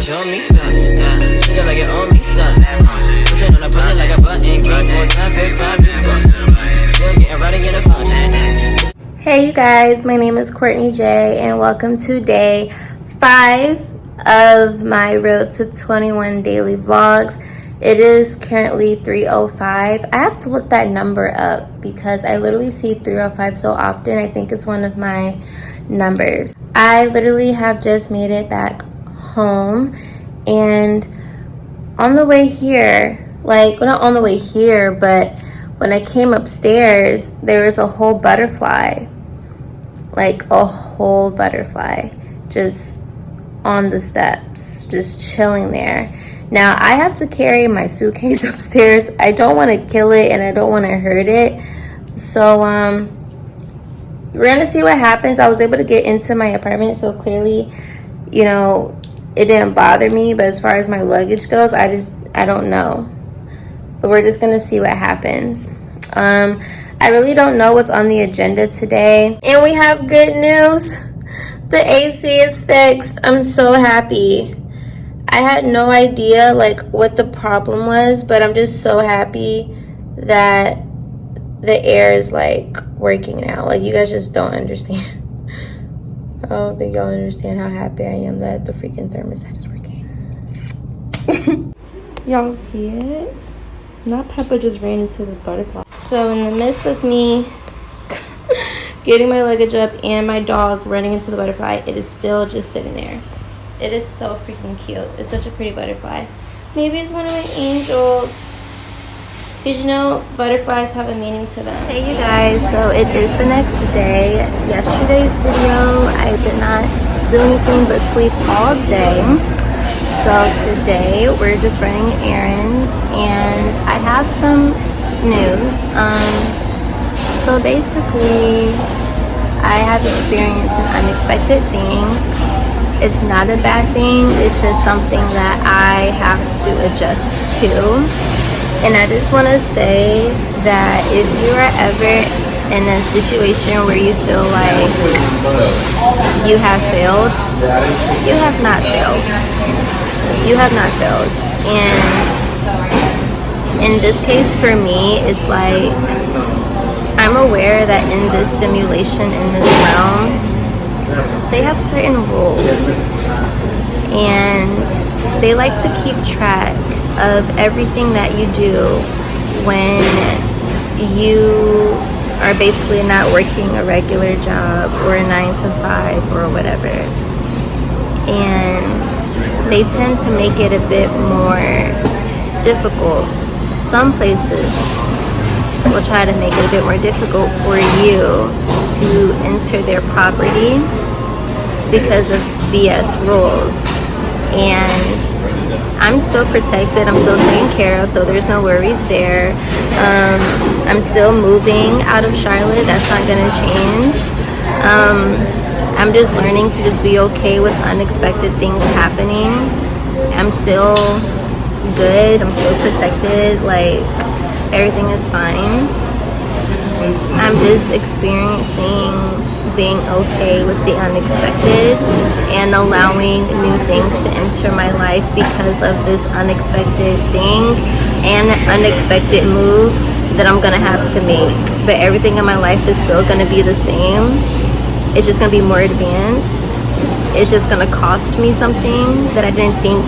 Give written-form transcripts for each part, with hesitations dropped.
show me something. Treat it like it owe me something. Push it on the button like a button. Game more time for time. Still getting right again a function. Hey you guys, my name is Courtney Jay and welcome to day 5 of my Road to 21 daily vlogs. It is currently 3:05. I have to look that number up because I literally see 3:05 so often. I think it's one of my numbers. I literally have just made it back home, and on the way here, like, well, not on the way here, but when I came upstairs, there was a whole butterfly, like a whole butterfly just on the steps, just chilling there. Now I have to carry my suitcase upstairs. I don't want to kill it and I don't want to hurt it, so we're gonna see what happens. I was able to get into my apartment, so clearly, you know, it didn't bother me. But as far as my luggage goes, I don't know, but we're just gonna see what happens. I really don't know what's on the agenda today, and we have good news. The AC is fixed. I'm so happy. I had no idea like what the problem was, but I'm just so happy that the air is like working now. Like, you guys just don't understand. I don't think y'all understand how happy I am that the freaking thermostat is working. Y'all see it? Not Peppa just ran into the butterfly. So in the midst of me getting my luggage up and my dog running into the butterfly, it is still just sitting there. It is so freaking cute. It's such a pretty butterfly. Maybe it's one of my angels. Because, you know, butterflies have a meaning to them. Hey you guys, so it is the next day. Yesterday's video, I did not do anything but sleep all day. So today we're just running errands, and I have some news. So basically, I have experienced an unexpected thing. It's not a bad thing, it's just something that I have to adjust to. And I just want to say that if you are ever in a situation where you feel like you have failed, you have not failed. You have not failed. And in this case for me, it's like I'm aware that in this simulation, in this realm, they have certain rules, and they like to keep track of everything that you do when you are basically not working a regular job or a 9-to-5 or whatever. And they tend to make it a bit more difficult. Some places will try to make it a bit more difficult for you to enter their property because of BS rules. And I'm still protected, I'm still taken care of, so there's no worries there. I'm still moving out of Charlotte, that's not gonna change. I'm just learning to just be okay with unexpected things happening. I'm still good, I'm still protected, like everything is fine. I'm just experiencing being okay with the unexpected and allowing new things to enter my life because of this unexpected thing and the unexpected move that I'm gonna have to make. But everything in my life is still gonna be the same. It's just gonna be more advanced. It's just gonna cost me something that I didn't think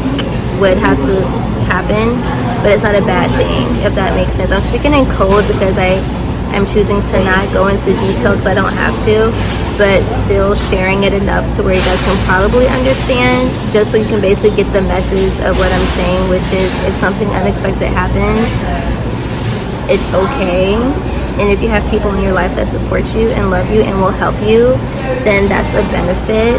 would have to happen, but it's not a bad thing, if that makes sense. I'm speaking in code because I'm choosing to not go into detail because I don't have to, but still sharing it enough to where you guys can probably understand, just so you can basically get the message of what I'm saying, which is if something unexpected happens, it's okay. And if you have people in your life that support you and love you and will help you, then that's a benefit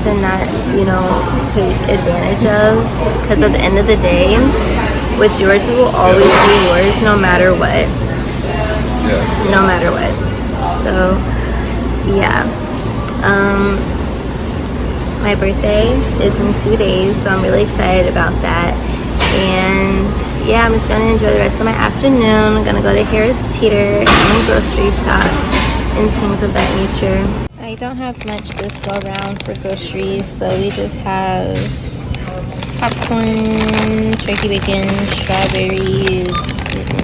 to not, you know, take advantage of, because at the end of the day, what's yours will always be yours no matter what. No matter what. So yeah, my birthday is in 2 days, so I'm really excited about that. And yeah, I'm just gonna enjoy the rest of my afternoon. I'm gonna go to Harris Teeter and grocery shop and things of that nature. I don't have much this go around for groceries, so we just have popcorn, turkey bacon, strawberries,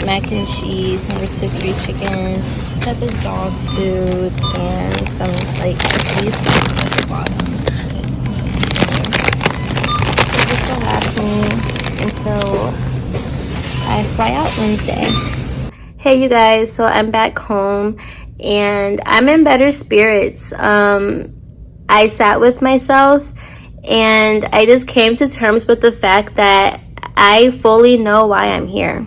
mac and cheese, some rotisserie chicken, Peppa's dog food, and some like cheese at the bottom. This will last me until I fly out Wednesday. Hey you guys, so I'm back home and I'm in better spirits. I sat with myself and I just came to terms with the fact that I fully know why I'm here.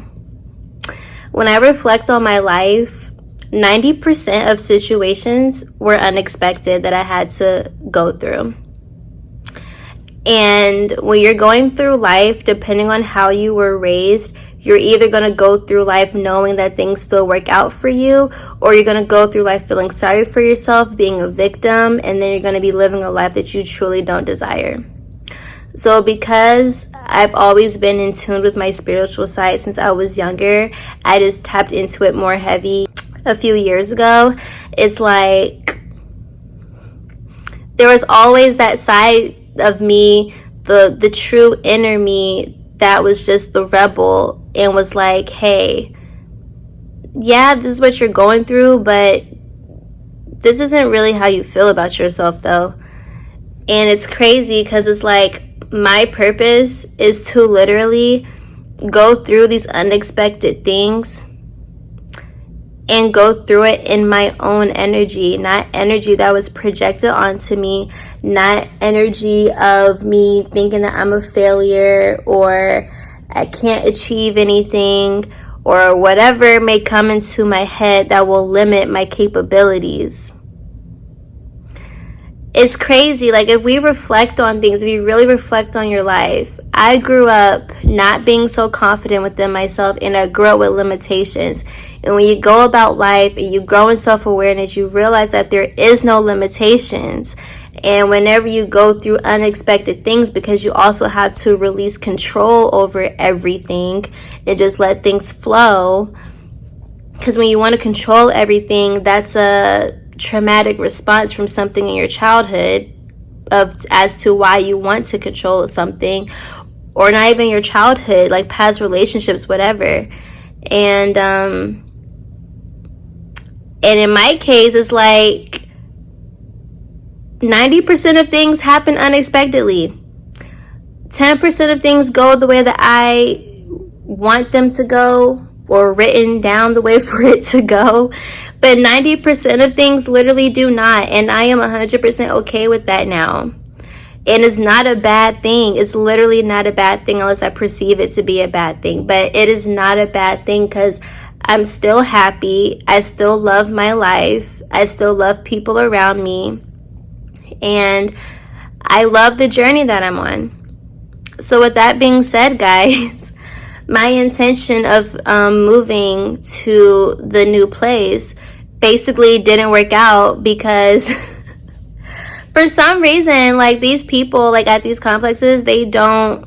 When I reflect on my life, 90% of situations were unexpected that I had to go through. And when you're going through life, depending on how you were raised, you're either going to go through life knowing that things still work out for you, or you're going to go through life feeling sorry for yourself, being a victim, and then you're going to be living a life that you truly don't desire. So because I've always been in tune with my spiritual side since I was younger, I just tapped into it more heavy a few years ago. It's like there was always that side of me, the true inner me, that was just the rebel and was like, hey, yeah, this is what you're going through, but this isn't really how you feel about yourself though. And it's crazy because it's like my purpose is to literally go through these unexpected things and go through it in my own energy, not energy that was projected onto me, not energy of me thinking that I'm a failure or I can't achieve anything or whatever may come into my head that will limit my capabilities. It's crazy. Like if we reflect on things, if you really reflect on your life, I grew up not being so confident within myself and I grew up with limitations. And when you go about life and you grow in self-awareness, you realize that there is no limitations. And whenever you go through unexpected things, because you also have to release control over everything and just let things flow. Because when you want to control everything, that's a traumatic response from something in your childhood as to why you want to control something, or not even your childhood, like past relationships, whatever. And in my case, it's like 90% of things happen unexpectedly. 10% of things go the way that I want them to go, or written down the way for it to go. But 90% of things literally do not. And I am 100% okay with that now. And it's not a bad thing. It's literally not a bad thing unless I perceive it to be a bad thing. But it is not a bad thing because I'm still happy. I still love my life. I still love people around me. And I love the journey that I'm on. So with that being said, guys, my intention of moving to the new place basically didn't work out because for some reason, like these people, like at these complexes, they don't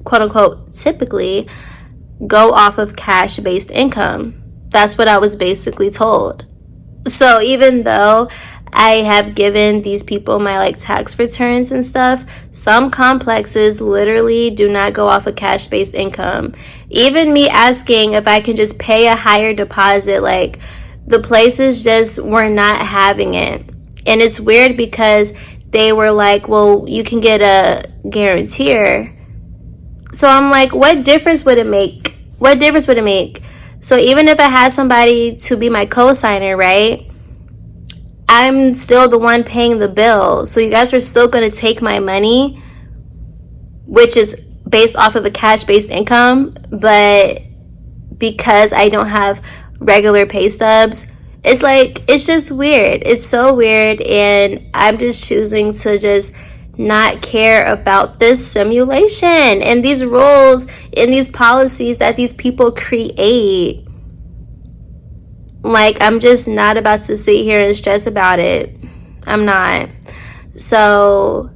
quote unquote typically go off of cash-based income. That's what I was basically told. So even though I have given these people my like tax returns and stuff, some complexes literally do not go off of cash-based income. Even me asking if I can just pay a higher deposit, like the places just were not having it. And it's weird because they were like, well, you can get a guarantor. So I'm like, what difference would it make? What difference would it make? So even if I had somebody to be my co-signer, right? I'm still the one paying the bill. So you guys are still going to take my money, which is based off of a cash-based income. But because I don't have regular pay stubs, it's like, it's just weird. It's so weird. And I'm just choosing to just not care about this simulation and these rules and these policies that these people create. Like, I'm just not about to sit here and stress about it. I'm not. So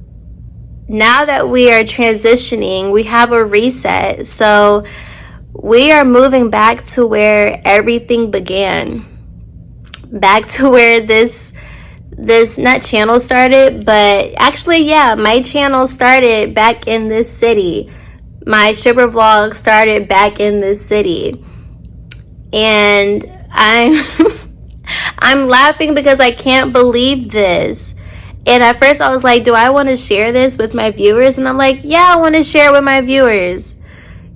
now that we are transitioning, we have a reset. So we are moving back to where everything began. Back to where this this not channel started, but actually, yeah, my channel started back in this city. My stripper vlog started back in this city. And I'm I'm laughing because I can't believe this. And at first I was like, do I want to share this with my viewers? And I'm like, yeah, I want to share it with my viewers.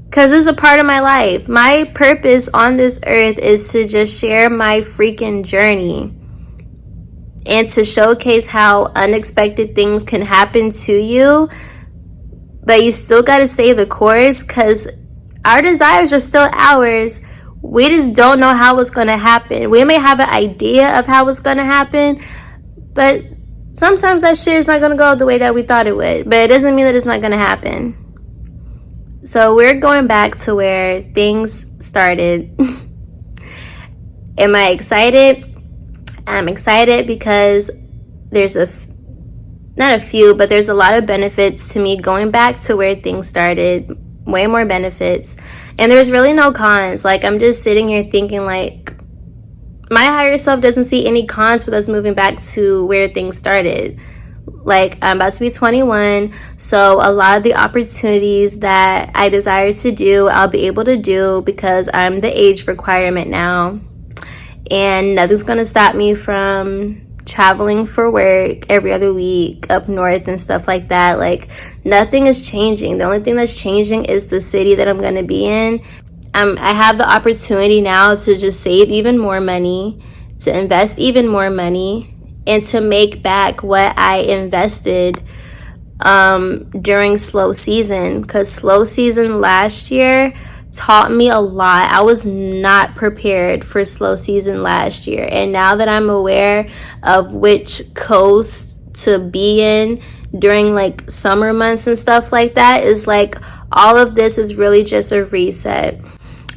Because it's a part of my life. My purpose on this earth is to just share my freaking journey. And to showcase how unexpected things can happen to you. But you still got to stay the course. Because our desires are still ours. We just don't know how it's going to happen. We may have an idea of how it's going to happen. But sometimes that shit is not going to go the way that we thought it would. But it doesn't mean that it's not going to happen. So we're going back to where things started. Am I excited? I'm excited because there's not a few, but there's a lot of benefits to me going back to where things started. Way more benefits. And there's really no cons. Like, I'm just sitting here thinking, like, my higher self doesn't see any cons with us moving back to where things started. Like, I'm about to be 21, so a lot of the opportunities that I desire to do, I'll be able to do because I'm the age requirement now. And nothing's going to stop me from traveling for work every other week up north and stuff like that. Like, nothing is changing. The only thing that's changing is the city that I'm going to be in. I have the opportunity now to just save even more money, to invest even more money, and to make back what I invested during slow season. Because slow season last year taught me a lot. I was not prepared for slow season last year. And now that I'm aware of which coast to be in during like summer months and stuff like that, is like all of this is really just a reset.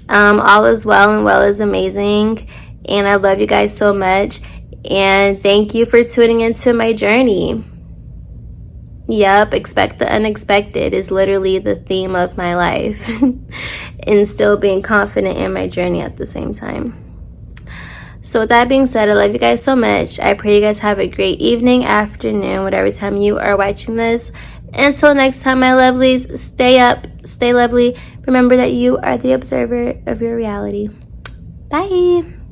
All is well, and well is amazing. And I love you guys so much. And thank you for tuning into my journey. Yep, expect the unexpected is literally the theme of my life. And still being confident in my journey at the same time. So with that being said, I love you guys so much. I pray you guys have a great evening, afternoon, whatever time you are watching this. Until next time, my lovelies, stay up, stay lovely. Remember that you are the observer of your reality. Bye.